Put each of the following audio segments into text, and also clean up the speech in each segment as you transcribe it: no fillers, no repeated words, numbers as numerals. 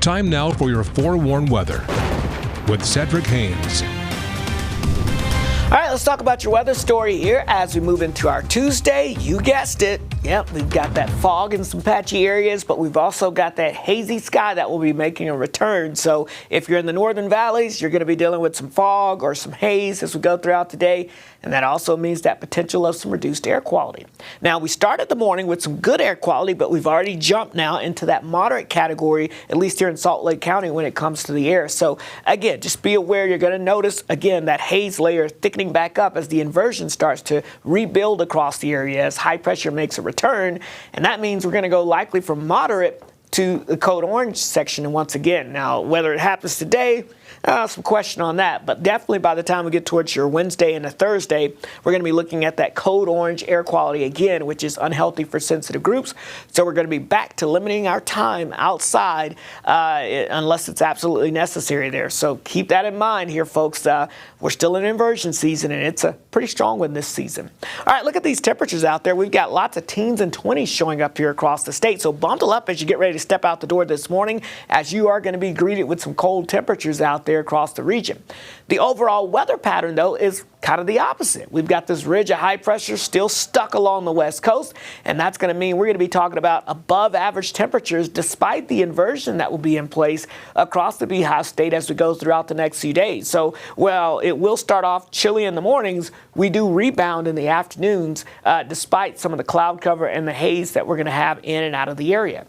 Time now for your forewarned weather with Cedric Haynes. All right, let's talk about your weather story here as we move into our Tuesday. You guessed it. Yep, we've got that fog in some patchy areas, but we've also got that hazy sky that will be making a return. So if you're in the northern valleys, you're going to be dealing with some fog or some haze as we go throughout the day. And that also means that potential of some reduced air quality. Now, we started the morning with some good air quality, but we've already jumped now into that moderate category, at least here in Salt Lake County when it comes to the air. So again, just be aware you're going to notice, again, that haze layer thickening back up as the inversion starts to rebuild across the area as high pressure makes a return. And that means we're going to go likely from moderate to the code orange section once again. Now, whether it happens today, some question on that, but definitely by the time we get towards your Wednesday and a Thursday, we're going to be looking at that code orange air quality again, which is unhealthy for sensitive groups. So we're going to be back to limiting our time outside unless it's absolutely necessary there. So keep that in mind here, folks. We're still in inversion season, and it's a pretty strong one this season. All right, look at these temperatures out there. We've got lots of teens and 20s showing up here across the state. So bundle up as you get ready to step out the door this morning, as you are going to be greeted with some cold temperatures out there across the region. The overall weather pattern, though, is kind of the opposite. We've got this ridge of high pressure still stuck along the west coast, and that's going to mean we're going to be talking about above average temperatures despite the inversion that will be in place across the Beehive State as we go throughout the next few days. So, well, it will start off chilly in the mornings. We do rebound in the afternoons despite some of the cloud cover and the haze that we're going to have in and out of the area.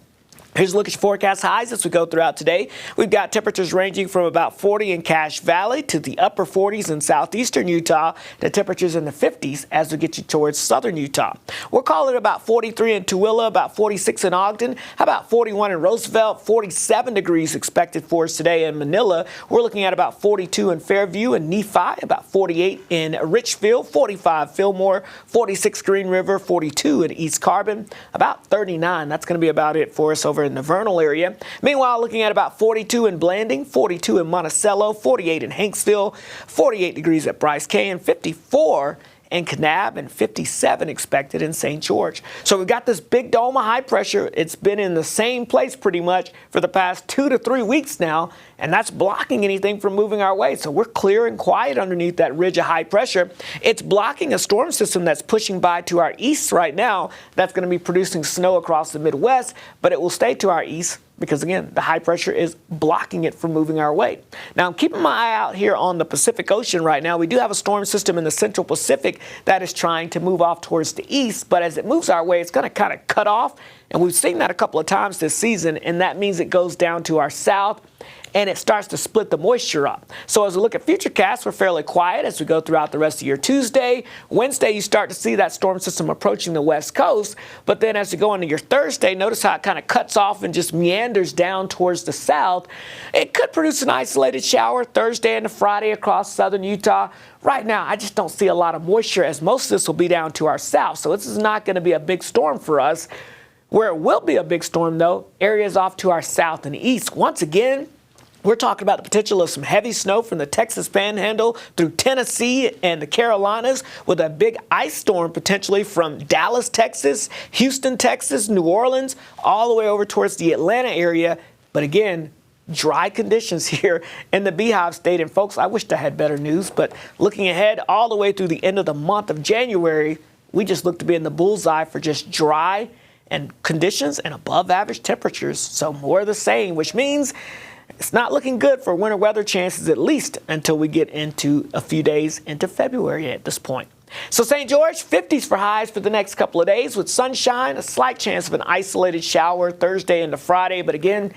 Here's a look at your forecast highs as we go throughout today. We've got temperatures ranging from about 40 in Cache Valley to the upper 40s in southeastern Utah, to temperatures in the 50s as we get you towards southern Utah. We'll call it about 43 in Tooele, about 46 in Ogden, how about 41 in Roosevelt, 47 degrees expected for us today in Manila. We're looking at about 42 in Fairview and Nephi, about 48 in Richfield, 45 Fillmore, 46 Green River, 42 in East Carbon, about 39. That's going to be about it for us over in the Vernal area. Meanwhile, looking at about 42 in Blanding, 42 in Monticello, 48 in Hanksville, 48 degrees at Bryce Canyon, 54 in Kanab, and 57 expected in St. George. So we've got this big dome of high pressure. It's been in the same place pretty much for the past 2 to 3 weeks now, and that's blocking anything from moving our way. So we're clear and quiet underneath that ridge of high pressure. It's blocking a storm system that's pushing by to our east right now. That's going to be producing snow across the Midwest, but it will stay to our east because, again, the high pressure is blocking it from moving our way. Now, I'm keeping my eye out here on the Pacific Ocean right now. We do have a storm system in the central Pacific that is trying to move off towards the east, but as it moves our way, it's going to kind of cut off, and we've seen that a couple of times this season, and that means it goes down to our south, and it starts to split the moisture up. So as we look at futurecasts, we're fairly quiet as we go throughout the rest of your Tuesday. Wednesday, you start to see that storm system approaching the west coast. But then as you go into your Thursday, notice how it kind of cuts off and just meanders down towards the south. It could produce an isolated shower Thursday and Friday across southern Utah. Right now, I just don't see a lot of moisture, as most of this will be down to our south. So this is not going to be a big storm for us. Where it will be a big storm, though, areas off to our south and east. Once again, we're talking about the potential of some heavy snow from the Texas Panhandle through Tennessee and the Carolinas, with a big ice storm potentially from Dallas, Texas, Houston, Texas, New Orleans, all the way over towards the Atlanta area. But again, dry conditions here in the Beehive State. And folks, I wished I had better news, but looking ahead all the way through the end of the month of January, we just look to be in the bullseye for just dry and conditions and above average temperatures. So more of the same, which means it's not looking good for winter weather chances, at least until we get into a few days into February at this point. So St. George, 50s for highs for the next couple of days with sunshine, a slight chance of an isolated shower Thursday into Friday. But again,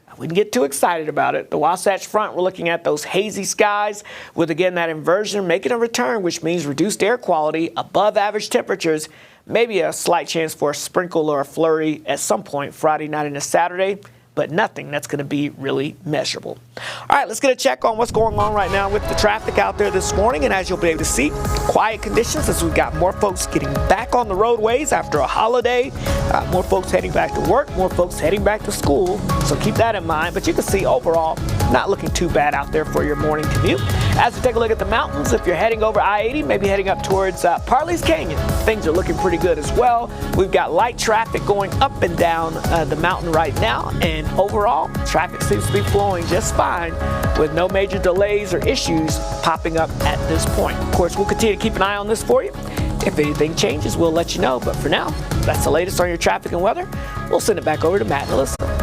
I wouldn't get too excited about it. The Wasatch Front, we're looking at those hazy skies with, again, that inversion making a return, which means reduced air quality, above average temperatures, maybe a slight chance for a sprinkle or a flurry at some point Friday night into Saturday, but nothing that's going to be really measurable. All right, let's get a check on what's going on right now with the traffic out there this morning. And as you'll be able to see, quiet conditions as we've got more folks getting back on the roadways after a holiday, more folks heading back to work, more folks heading back to school. So keep that in mind. But you can see overall, not looking too bad out there for your morning commute. As we take a look at the mountains, if you're heading over I-80, maybe heading up towards Parley's Canyon, things are looking pretty good as well. We've got light traffic going up and down the mountain right now, and overall, traffic seems to be flowing just fine with no major delays or issues popping up at this point. Of course, we'll continue to keep an eye on this for you. If anything changes, we'll let you know. But for now, that's the latest on your traffic and weather. We'll send it back over to Matt and Alyssa.